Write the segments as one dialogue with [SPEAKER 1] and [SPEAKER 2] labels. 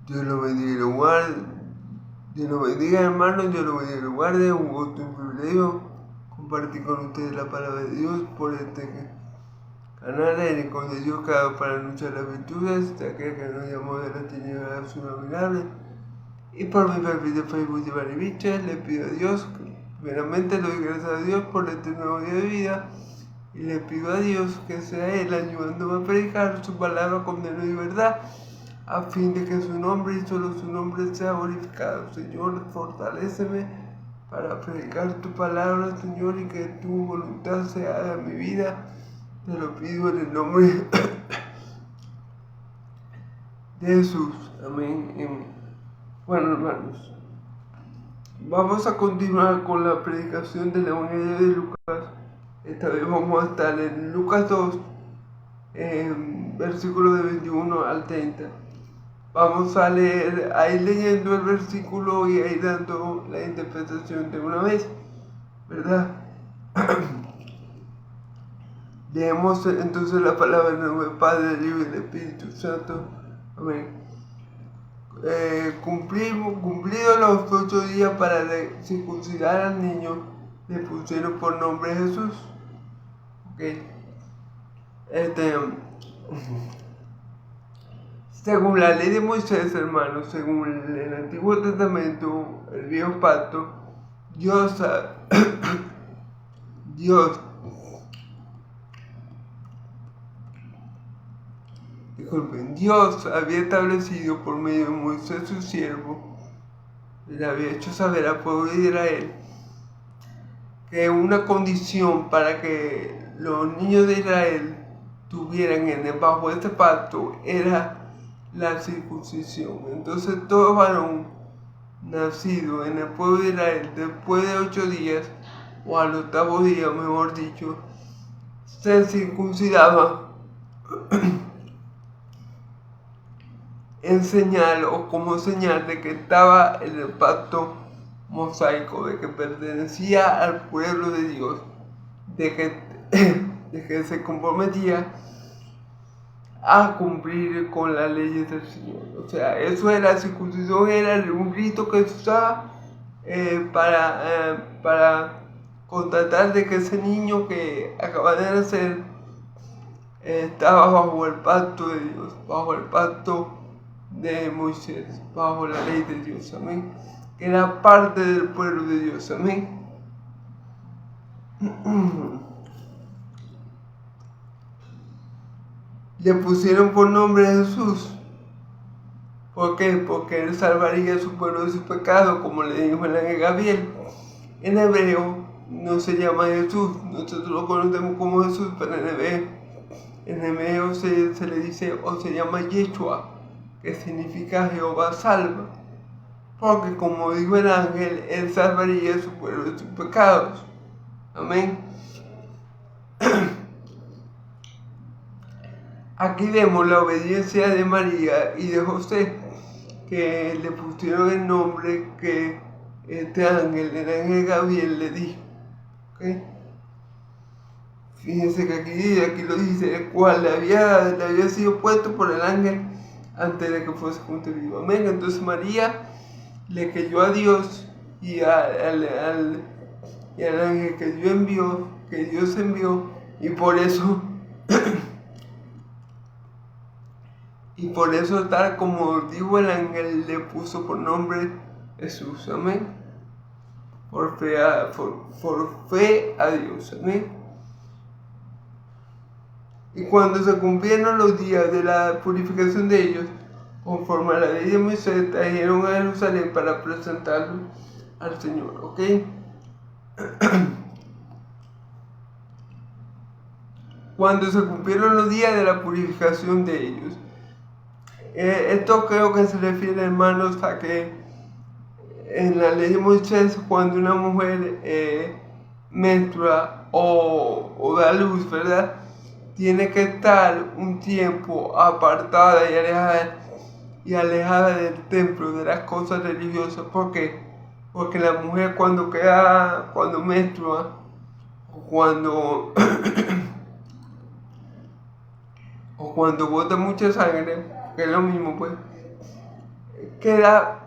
[SPEAKER 1] Dios lo bendiga y lo guarde. Dios lo bendiga, hermanos. Dios lo bendiga y lo guarde. Un gusto, un privilegio compartir con ustedes la palabra de Dios por este canal, en el cual Dios creado para anunciar las virtudes de aquel que nos llamó de la tiniebla a su nominable. Y por mi perfil de Facebook de Baribiche, le pido a Dios, primeramente le doy gracias a Dios por este nuevo día de vida. Y le pido a Dios que sea Él ayudándome a predicar su palabra con denuedo y verdad, a fin de que su nombre y solo su nombre sea glorificado. Señor, fortaléceme para predicar tu palabra, Señor, y que tu voluntad se haga en mi vida. Te lo pido en el nombre de Jesús. Amén. Amén. Bueno, hermanos, vamos a continuar con la predicación del Evangelio de Lucas. Esta vez vamos a estar en Lucas 2, versículo de 21 al 30. Vamos a leer, a ir leyendo el versículo y a ir dando la interpretación de una vez, ¿verdad? Leemos entonces la palabra en nombre del Padre, del Hijo y del Espíritu Santo. Amén. Cumplidos los 8 días para circuncidar al niño, le pusieron por nombre Jesús. Okay. Según la ley de Moisés, hermanos, según el Antiguo Testamento, el Viejo Pacto, Dios había establecido por medio de Moisés su siervo, le había hecho saber al pueblo de Israel que una condición para que los niños de Israel tuvieran bajo este pacto era la circuncisión. Entonces todo varón nacido en el pueblo de Israel después de 8 días, o al 8º día mejor dicho, se circuncidaba en señal o como señal de que estaba en el pacto mosaico, de que pertenecía al pueblo de Dios, de que se comprometía a cumplir con las leyes del Señor. O sea, eso era la circuncisión, era un rito que se usaba para constatar de que ese niño que acaba de nacer estaba bajo el pacto de Dios, bajo el pacto de Moisés, bajo la ley de Dios, amén. Era parte del pueblo de Dios, amén. Le pusieron por nombre Jesús. ¿Por qué? Porque él salvaría a su pueblo de su pecado, como le dijo el ángel Gabriel. En hebreo no se llama Jesús, nosotros lo conocemos como Jesús, pero en hebreo se le dice o se llama Yeshua, que significa Jehová salva. Porque como dijo el ángel, él salvaría a su pueblo de sus pecados. Amén. Aquí vemos la obediencia de María y de José, que le pusieron el nombre que este ángel, el ángel Gabriel, le dijo. ¿Okay? Fíjense que aquí lo dice, el cual le había sido puesto por el ángel antes de que fuese concebido. Amén. Entonces María le creyó a Dios y al ángel que Dios envió, y por eso tal como dijo el ángel, le puso por nombre Jesús. Amén. Por fe a Dios. Amén. Y cuando se cumplieron los días de la purificación de ellos, conforme a la ley de Moisés, trajeron a Jerusalén para presentarlo al Señor. ¿Ok? Cuando se cumplieron los días de la purificación de ellos. Esto creo que se refiere, hermanos, a que en la ley de Moisés, cuando una mujer menstrua o da luz, ¿verdad?, tiene que estar un tiempo apartada y alejada del templo, de las cosas religiosas. ¿Por qué? Porque la mujer cuando menstrua, o cuando bota mucha sangre, que es lo mismo, pues, queda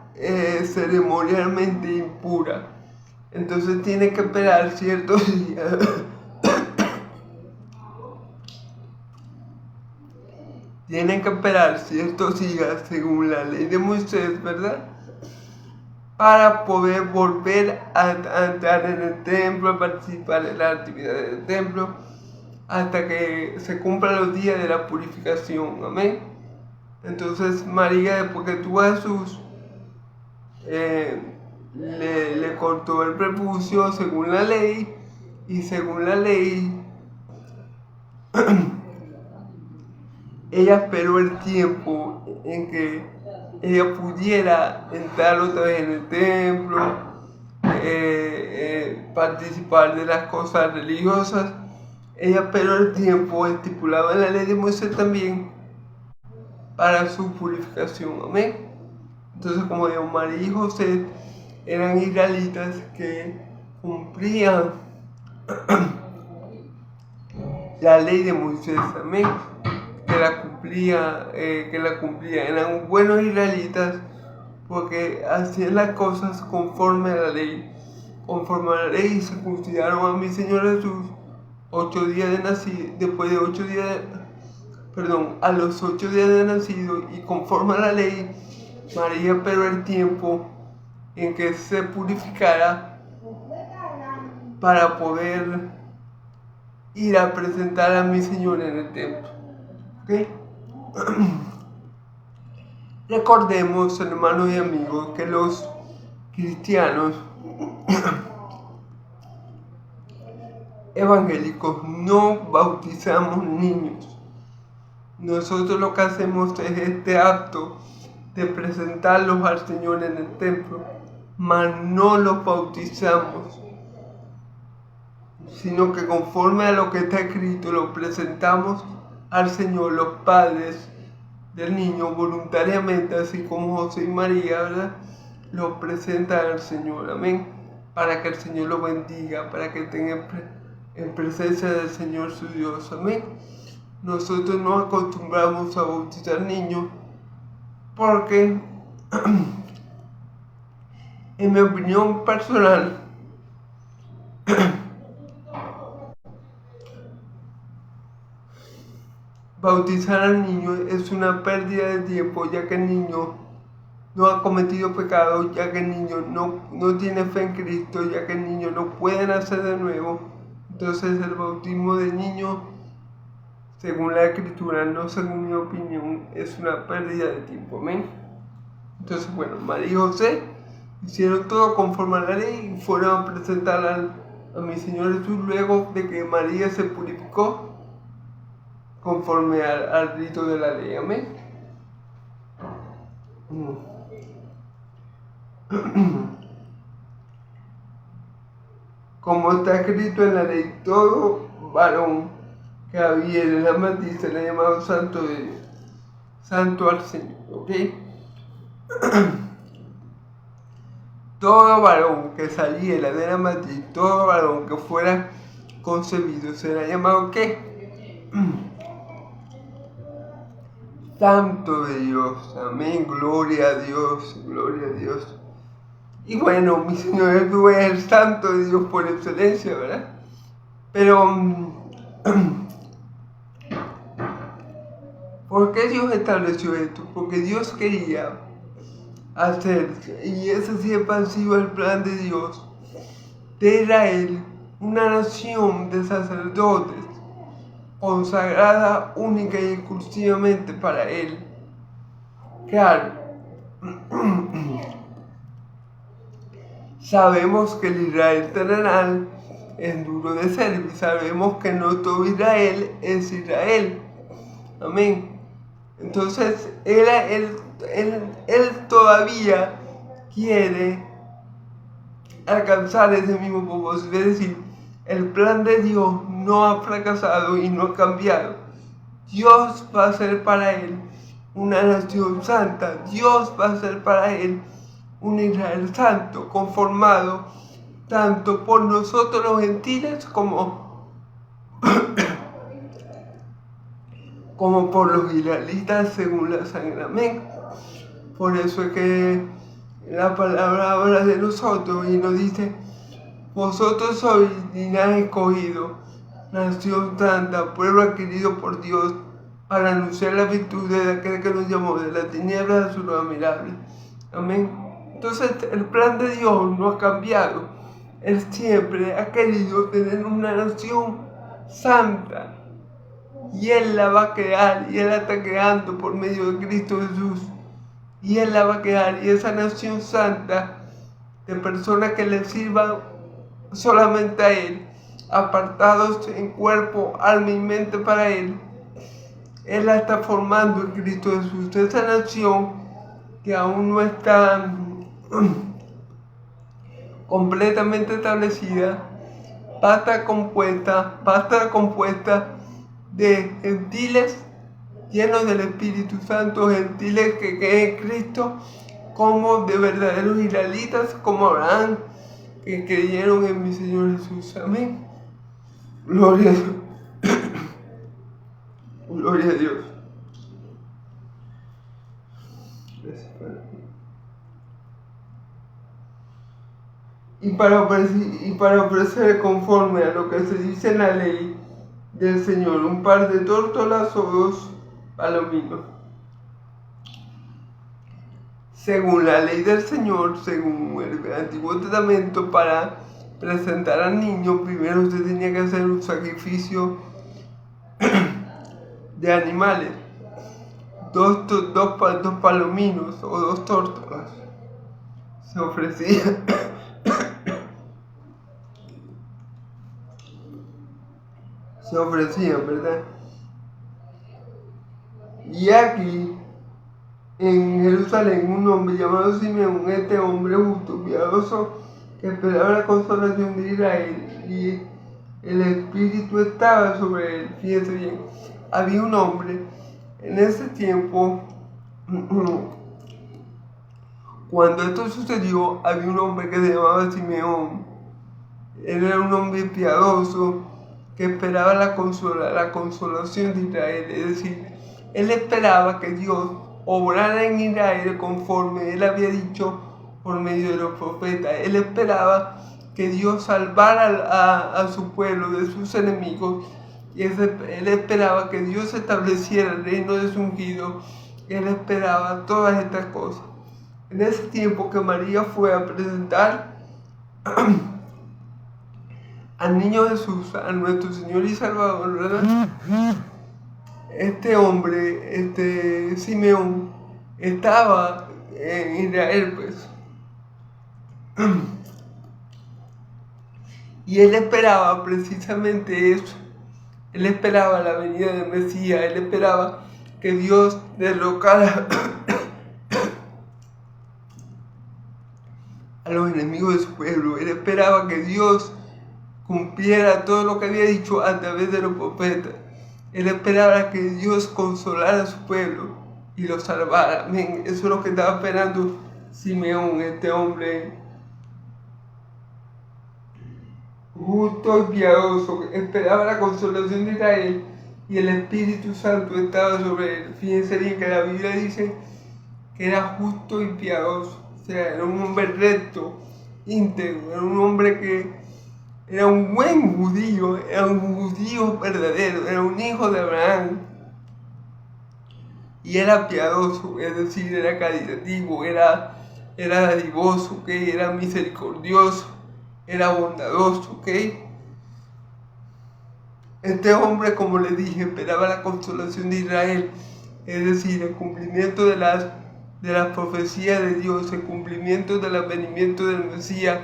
[SPEAKER 1] ceremonialmente impura. Entonces tiene que esperar ciertos días. Tienen que esperar ciertos días según la ley de Moisés, ¿verdad? Para poder volver a entrar en el templo, a participar en las actividades del templo, hasta que se cumplan los días de la purificación. Amén. Entonces María, después que tuvo a Jesús, le cortó el prepucio según la ley, y según la ley ella esperó el tiempo en que ella pudiera entrar otra vez en el templo, participar de las cosas religiosas. Ella esperó el tiempo estipulado en la ley de Moisés también para su purificación. Amén. Entonces, como digo, María y José eran israelitas que cumplían la ley de Moisés. Amén. Que la cumplían, eran buenos israelitas porque hacían las cosas conforme a la ley. Conforme a la ley circuncidaron a mi Señor Jesús 8 días de nacido, después de 8 días, a los 8 días de nacido, y conforme a la ley, María esperó el tiempo en que se purificara para poder ir a presentar a mi Señor en el templo. ¿Okay? Recordemos, hermanos y amigos, que los cristianos evangélicos no bautizamos niños. Nosotros lo que hacemos es este acto de presentarlos al Señor en el templo, mas no los bautizamos, sino que conforme a lo que está escrito lo presentamos al Señor. Los padres del niño voluntariamente, así como José y María, ¿verdad?, lo presentan al Señor. Amén. Para que el Señor lo bendiga, para que tenga en presencia del Señor su Dios. Amén. Nosotros no acostumbramos a bautizar niños porque, en mi opinión personal, bautizar al niño es una pérdida de tiempo, ya que el niño no ha cometido pecado, ya que el niño no tiene fe en Cristo, ya que el niño no puede nacer de nuevo. Entonces el bautismo de niño, según la Escritura, no según mi opinión, es una pérdida de tiempo. Amén. Entonces, bueno, María y José hicieron todo conforme a la ley y fueron a presentar a mi Señor Jesús luego de que María se purificó conforme al rito de la ley. Amén. Como está escrito en la ley, todo varón que había en la matriz se le ha llamado santo de Dios, santo al Señor. ¿Ok? Todo varón que saliera de la matriz, todo varón que fuera concebido, será llamado ¿qué? Santo de Dios. Amén. Gloria a Dios. Gloria a Dios. Y bueno, mi Señor Jesús es el Santo de Dios por excelencia, ¿verdad? Pero, ¿por qué Dios estableció esto? Porque Dios quería hacer, y ese siempre ha sido el plan de Dios, de Israel, una nación de sacerdotes consagrada única y exclusivamente para Él. Claro, sabemos que el Israel terrenal es duro de ser, y sabemos que no todo Israel es Israel. Amén. Entonces, él todavía quiere alcanzar ese mismo propósito. Es decir, el plan de Dios no ha fracasado y no ha cambiado. Dios va a ser para él una nación santa. Dios va a ser para él un Israel santo, conformado tanto por nosotros los gentiles como por los israelitas según la sangre. Amén. Por eso es que la palabra habla de nosotros y nos dice: vosotros sois linaje escogido, nación santa, pueblo adquirido por Dios, para anunciar las virtudes de aquel que nos llamó de la tiniebla a su luz admirable. Amén. Entonces el plan de Dios no ha cambiado. Él siempre ha querido tener una nación santa. Y Él la va a crear, y Él la está creando por medio de Cristo Jesús. Y Él la va a crear, y esa nación santa de personas que le sirvan solamente a Él, apartados en cuerpo, alma y mente para Él. Él la está formando en Cristo Jesús. Esa nación que aún no está completamente establecida, va a estar compuesta de gentiles llenos del Espíritu Santo, gentiles que creen en Cristo, como de verdaderos israelitas, como Abraham, que creyeron en mi Señor Jesús. Amén. Gloria a Dios. Gloria a Dios. Y para ofrecer conforme a lo que se dice en la ley del Señor, un par de tórtolas o 2 palominos. Según la ley del Señor, según el Antiguo Testamento, para presentar al niño, primero se tenía que hacer un sacrificio de animales, dos palominos o 2 tórtolas. Se ofrecían, ¿verdad? Y aquí, en Jerusalén, un hombre llamado Simeón, este hombre justo, piadoso, que esperaba la consolación de Israel, y el Espíritu estaba sobre él. Fíjense bien, había un hombre en ese tiempo, cuando esto sucedió, había un hombre que se llamaba Simeón. Él era un hombre piadoso que esperaba la consolación de Israel, es decir, él esperaba que Dios obrara en Israel conforme él había dicho por medio de los profetas. Él esperaba que Dios salvara a su pueblo de sus enemigos, y él esperaba que Dios estableciera el reino de su ungido. Él esperaba todas estas cosas. En ese tiempo que María fue a presentar al niño Jesús, a nuestro Señor y Salvador, ¿verdad? Este hombre, Simeón, estaba en Israel, pues. Y él esperaba precisamente eso. Él esperaba la venida del Mesías. Él esperaba que Dios derrocara a los enemigos de su pueblo. Él esperaba que Dios cumpliera todo lo que había dicho a través de los profetas. Él esperaba que Dios consolara a su pueblo y lo salvara. Amén. Eso es lo que estaba esperando Simeón, este hombre justo y piadoso. Esperaba la consolación de Israel y el Espíritu Santo estaba sobre él. Fíjense bien que la Biblia dice que era justo y piadoso. O sea, era un hombre recto, íntegro, era un hombre que era un buen judío, era un judío verdadero, era un hijo de Abraham. Y era piadoso, es decir, era caritativo, era dadivoso, ¿okay? Era misericordioso, era bondadoso, ¿okay? Este hombre, como les dije, esperaba la consolación de Israel, es decir, el cumplimiento de las profecías de Dios, el cumplimiento del advenimiento del Mesías,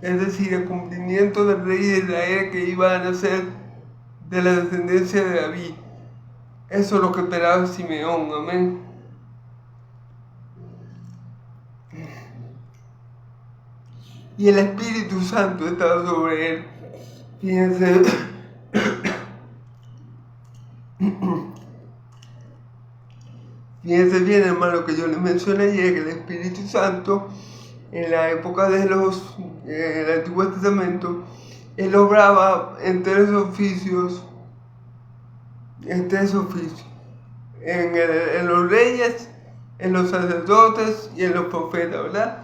[SPEAKER 1] es decir, el cumplimiento del rey de Israel que iba a nacer de la descendencia de David. Eso es lo que esperaba Simeón, amén. Y el Espíritu Santo estaba sobre él. Fíjense. Fíjense bien, hermano, que yo les mencioné ayer que el Espíritu Santo, en la época de el Antiguo Testamento, él obraba en 3 oficios. En los reyes en los sacerdotes y en los profetas, ¿verdad?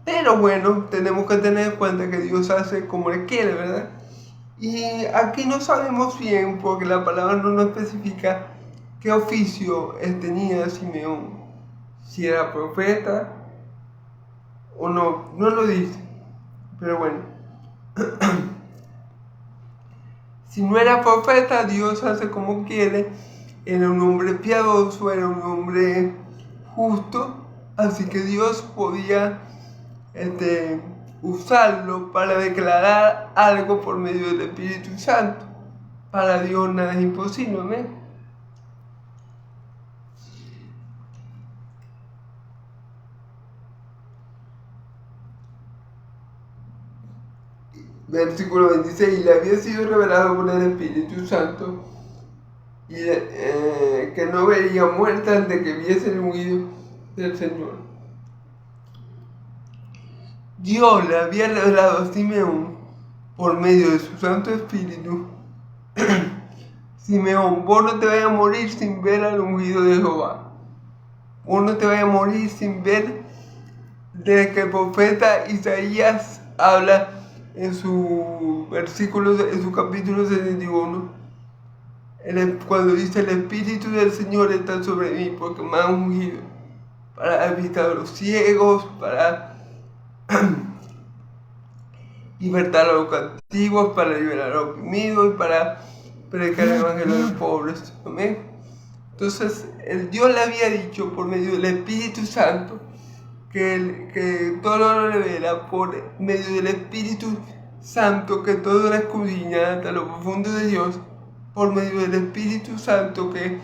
[SPEAKER 1] Pero bueno, tenemos que tener en cuenta que Dios hace como Él quiere, ¿verdad? Y aquí no sabemos bien, porque la palabra no nos especifica qué oficio tenía Simeón. Si era profeta o no, no lo dice. Pero bueno, si no era profeta, Dios hace como quiere. Era un hombre piadoso, era un hombre justo, así que Dios podía usarlo para declarar algo por medio del Espíritu Santo. Para Dios nada es imposible, ¿amén? Versículo 26, le había sido revelado por el Espíritu Santo y que no vería muerte antes que viese el ungido del Señor. Dios le había revelado a Simeón por medio de su Santo Espíritu: Simeón, vos no te vayas a morir sin ver al ungido de Jehová. Vos no te vayas a morir sin ver de que el profeta Isaías habla en su capítulo 71, cuando dice: el Espíritu del Señor está sobre mí, porque me ha ungido para visitar a los ciegos, para libertar a los cautivos, para liberar a los oprimidos y para predicar el evangelio a los pobres. ¿Amén? Entonces, el Dios le había dicho por medio del Espíritu Santo que todo lo revela por medio del Espíritu Santo, que todo lo escudriña hasta lo profundo de Dios, por medio del Espíritu Santo, que,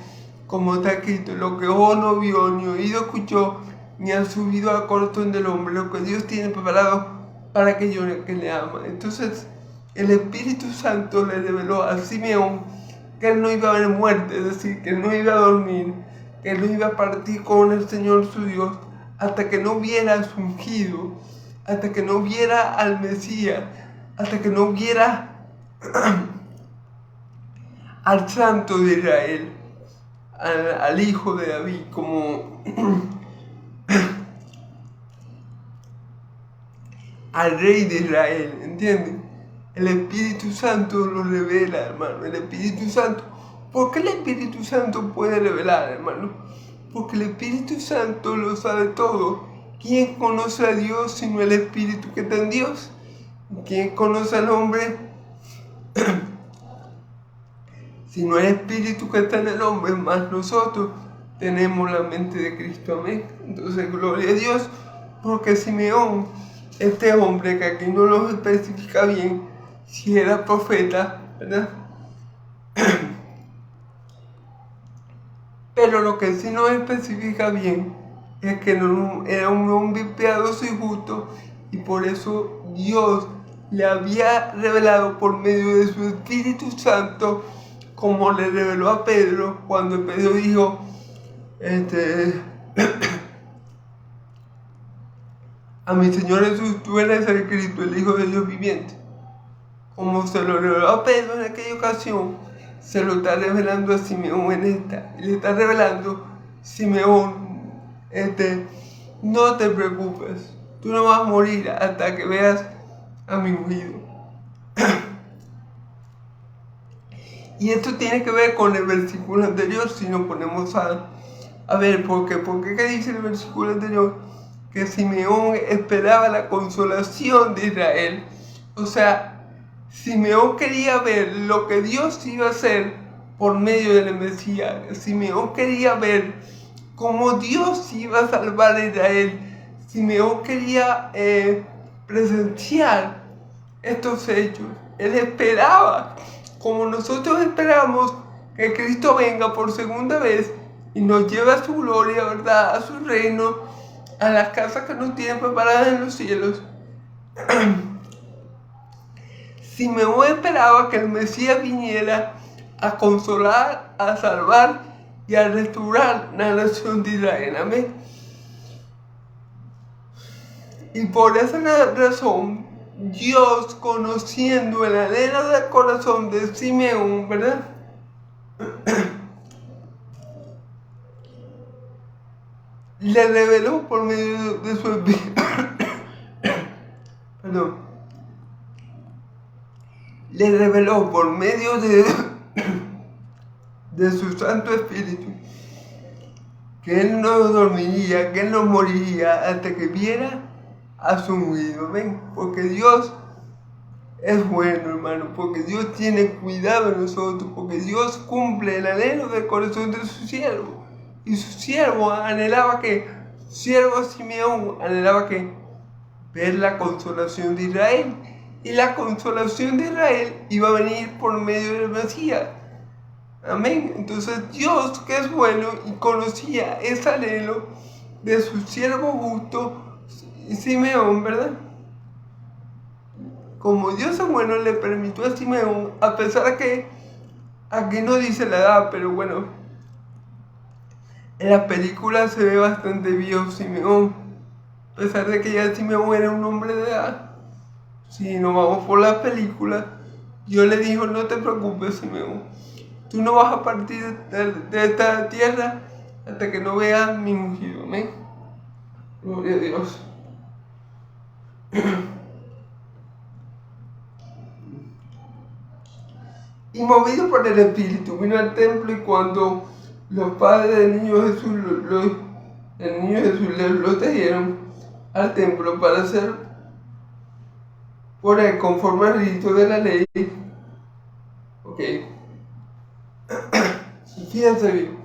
[SPEAKER 1] como está escrito, lo que ojo no vio, ni oído escuchó, ni ha subido al corazón del hombre, lo que Dios tiene preparado para aquellos que le aman. Entonces, el Espíritu Santo le reveló a Simeón que él no iba a ver muerte, es decir, que él no iba a dormir, que él no iba a partir con el Señor su Dios, hasta que no viera a su ungido, hasta que no viera al Mesías, hasta que no viera al Santo de Israel, al Hijo de David, como al Rey de Israel, ¿entienden? El Espíritu Santo lo revela, hermano, el Espíritu Santo. ¿Por qué el Espíritu Santo puede revelar, hermano? Porque el Espíritu Santo lo sabe todo. ¿Quién conoce a Dios sino el Espíritu que está en Dios? ¿Quién conoce al hombre sino el Espíritu que está en el hombre? Más nosotros tenemos la mente de Cristo, amén. Entonces, gloria a Dios, porque Simeón, este hombre que aquí no lo especifica bien si era profeta, ¿verdad? Pero lo que sí no especifica bien es que no, era un hombre piadoso y justo, y por eso Dios le había revelado por medio de su Espíritu Santo, como le reveló a Pedro cuando Pedro dijo: a mi Señor Jesús, tú eres el Cristo, el Hijo de Dios viviente. Como se lo reveló a Pedro en aquella ocasión, se lo está revelando a Simeón en esta. Y le está revelando: Simeón, no te preocupes, tú no vas a morir hasta que veas a mi ungido. Y esto tiene que ver con el versículo anterior, si nos ponemos a ver por qué. ¿Por qué dice el versículo anterior? Que Simeón esperaba la consolación de Israel. O sea, Simeón quería ver lo que Dios iba a hacer por medio del Mesías. Simeón quería ver cómo Dios iba a salvar a Israel. Simeón quería presenciar estos hechos. Él esperaba, como nosotros esperamos, que Cristo venga por segunda vez y nos lleve a su gloria, ¿verdad? A su reino, a las casas que nos tienen preparadas en los cielos. Simeón esperaba que el Mesías viniera a consolar, a salvar y a restaurar la nación de Israel. Amén. Y por esa razón, Dios, conociendo el anhelo del corazón de Simeón, ¿verdad? le reveló por medio de su espíritu. Perdón. Le reveló por medio de su Santo Espíritu que Él no dormiría, que Él no moriría hasta que viera a su ungido. ¿Ven? Porque Dios es bueno, hermano, porque Dios tiene cuidado de nosotros, porque Dios cumple el anhelo del corazón de su siervo. Y su siervo anhelaba que, siervo Simeón anhelaba que ver la consolación de Israel. Y la consolación de Israel iba a venir por medio del Mesías. Amén. Entonces Dios, que es bueno y conocía ese anhelo de su siervo justo Simeón, ¿verdad? Como Dios es bueno, le permitió a Simeón, a pesar de que aquí no dice la edad, pero bueno, en la película se ve bastante viejo Simeón, a pesar de que ya Simeón era un hombre de edad. Si nos vamos por la película, Dios le dijo: no te preocupes, Simeón, tú no vas a partir de esta tierra hasta que no veas mi ungido. Amén. Gloria a Dios. Y movido por el Espíritu, vino al templo, y cuando los padres del niño Jesús, lo trajeron al templo para hacer por él conforme al rito de la ley. Ok. Fíjense bien.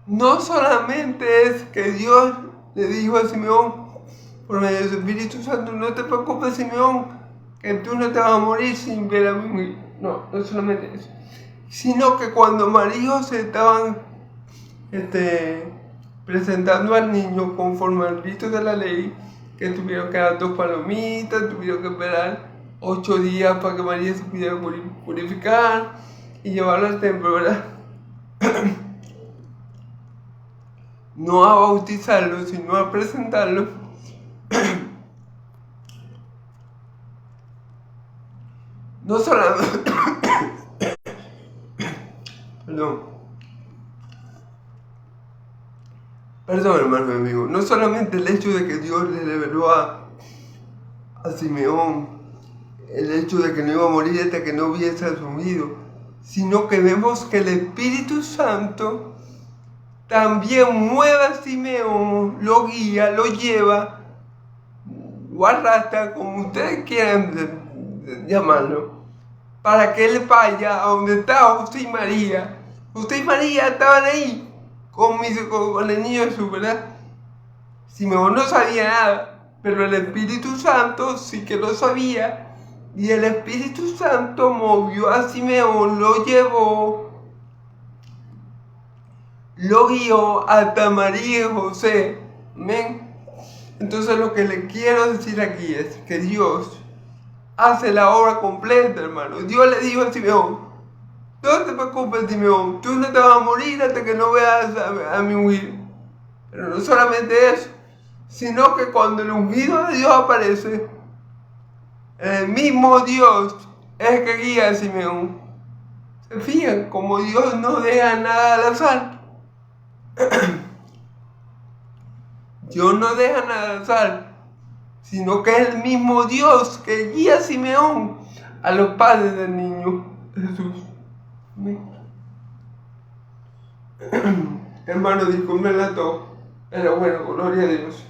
[SPEAKER 1] No solamente es que Dios le dijo a Simeón por medio del Espíritu Santo: no te preocupes, Simeón, que tú no te vas a morir sin ver a mí. No, no solamente eso, sino que cuando María y José estaban presentando al niño conforme al rito de la ley, que tuvieron que dar 2 palomitas, tuvieron que esperar 8 días para que María se pudiera purificar y llevarlo al templo, ¿verdad? No a bautizarlo, sino a presentarlo. No solamente Perdón, hermano amigo. No solamente el hecho de que Dios le reveló a Simeón el hecho de que no iba a morir hasta que no hubiese asumido, sino que vemos que el Espíritu Santo también mueve a Simeón, lo guía, lo lleva, o arrastra, como ustedes quieran llamarlo, para que él vaya a donde está José y María. José y María estaban ahí con el niño Jesús, ¿verdad? Simeón no sabía nada, pero el Espíritu Santo sí que lo sabía. Y el Espíritu Santo movió a Simeón, lo llevó, lo guió hasta María y José. Amén. Entonces lo que le quiero decir aquí es que Dios hace la obra completa, hermano. Dios le dijo a Simeón: no te preocupes, Simeón, tú no te vas a morir hasta que no veas a mi ungido. Pero no solamente eso, sino que cuando el ungido de Dios aparece, el mismo Dios es el que guía a Simeón. ¿Se fijan? Como Dios no deja nada al azar. Dios no deja nada al azar, sino que es el mismo Dios que guía a Simeón a los padres del niño Jesús. Hermano, disculpen la tos, pero bueno, gloria a Dios.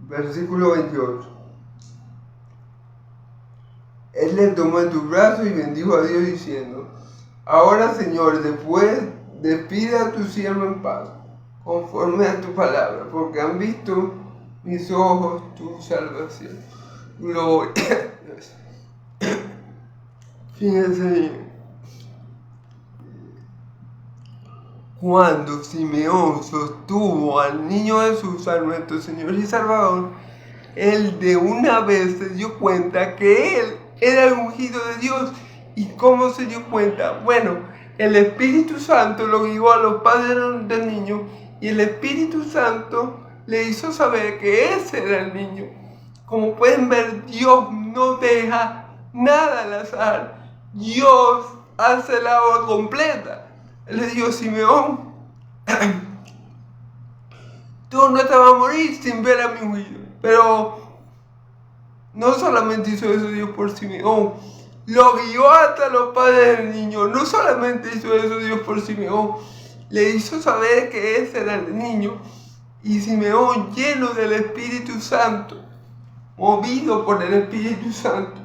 [SPEAKER 1] Versículo 28. Él le tomó en tus brazos y bendijo a Dios diciendo: ahora, Señor, después despide a tu siervo en paz, conforme a tu palabra, porque han visto mis ojos tu salvación. Gloria a Dios. Fíjense bien. Cuando Simeón sostuvo al niño Jesús, a nuestro Señor y Salvador, él de una vez se dio cuenta que él era el ungido de Dios. ¿Y cómo se dio cuenta? Bueno, el Espíritu Santo lo guió a los padres del niño y el Espíritu Santo le hizo saber que ese era el niño. Como pueden ver, Dios no deja nada al azar. Dios hace la obra completa. Él le dijo a Simeón, tú no te vas a morir sin ver a mi ungido. Pero no solamente hizo eso Dios por Simeón, lo guió hasta los padres del niño. No solamente hizo eso Dios por Simeón, le hizo saber que ese era el niño. Y Simeón, lleno del Espíritu Santo, movido por el Espíritu Santo,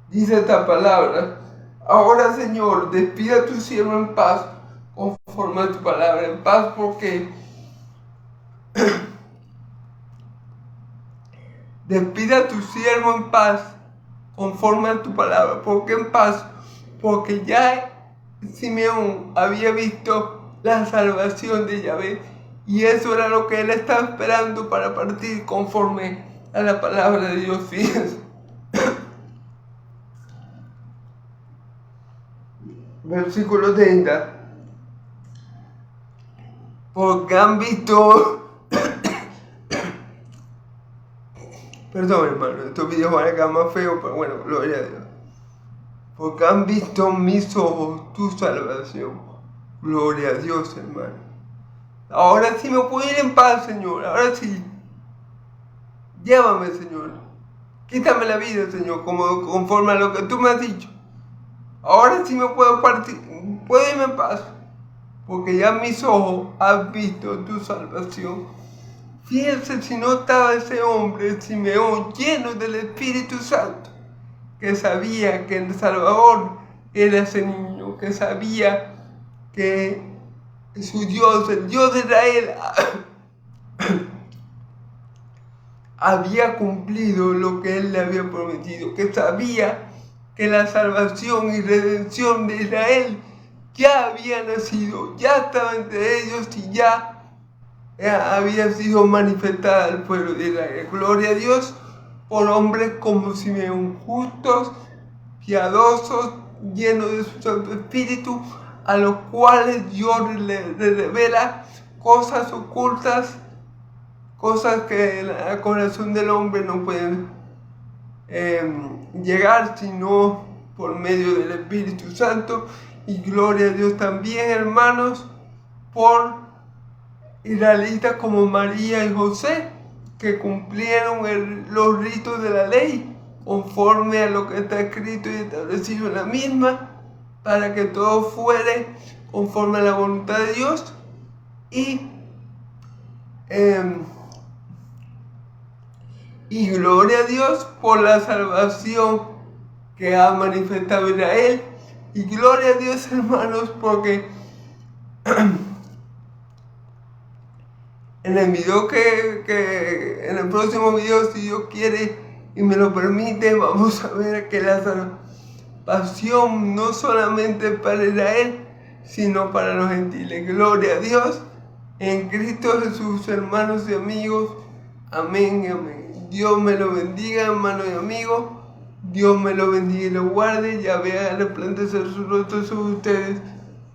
[SPEAKER 1] dice esta palabra: ahora, Señor, despida a tu siervo en paz, conforme a tu palabra. En paz, porque despida a tu siervo en paz, conforme a tu palabra. ¿Por qué en paz? Porque ya Simeón había visto la salvación de Yahvé, y eso era lo que él estaba esperando para partir conforme a la palabra de Dios. Fíjense. Versículo 30. Porque han visto... Perdón, hermano, estos videos van a quedar más feos, pero bueno, gloria a Dios. Porque han visto mis ojos tu salvación. Gloria a Dios, hermano. Ahora sí me puedo ir en paz, Señor. Ahora sí. Llévame, Señor. Quítame la vida, Señor, conforme a lo que tú me has dicho. Ahora sí me puedo partir. Puedo irme en paz. Porque ya mis ojos han visto tu salvación. Fíjense si no estaba ese hombre, Simeón, lleno del Espíritu Santo, que sabía que el Salvador era ese niño, que sabía que su Dios, el Dios de Israel, había cumplido lo que él le había prometido, que sabía que la salvación y redención de Israel ya había nacido, ya estaba entre ellos y ya había sido manifestada al pueblo de Israel. Gloria a Dios por hombres como Simeón, justos, piadosos, llenos de su Santo Espíritu, a los cuales Dios le revela cosas ocultas, cosas que al corazón del hombre no pueden llegar sino por medio del Espíritu Santo. Y gloria a Dios también, hermanos, por israelitas como María y José, que cumplieron los ritos de la ley conforme a lo que está escrito y establecido en la misma, para que todo fuere conforme a la voluntad de Dios. Y gloria a Dios por la salvación que ha manifestado Israel. Y gloria a Dios, hermanos, porque en el video en el próximo video, si Dios quiere y me lo permite, vamos a ver que la salvación no solamente para Israel, sino para los gentiles. Gloria a Dios en Cristo Jesús, hermanos y amigos. Amén y amén. Dios me lo bendiga, hermanos y amigos. Dios me lo bendiga y lo guarde. Ya vea resplandecer su rostro sobre ustedes,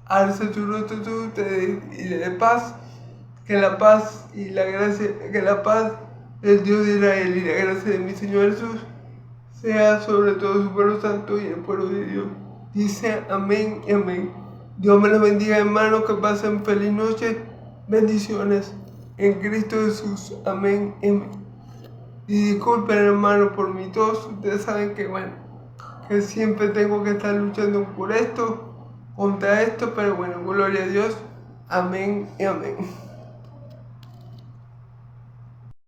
[SPEAKER 1] alce su rostro sobre ustedes y le dé paz. Que la paz y la gracia, que la paz del Dios de Israel y la gracia de mi Señor Jesús sea sobre todo su pueblo santo y el pueblo de Dios. Dice amén y amén. Dios me los bendiga, hermanos, que pasen feliz noche. Bendiciones en Cristo Jesús. Amén y amén. Y disculpen, hermanos, por mi tos. Ustedes saben que, bueno, que siempre tengo que estar luchando por esto, contra esto, pero bueno, gloria a Dios. Amén y amén.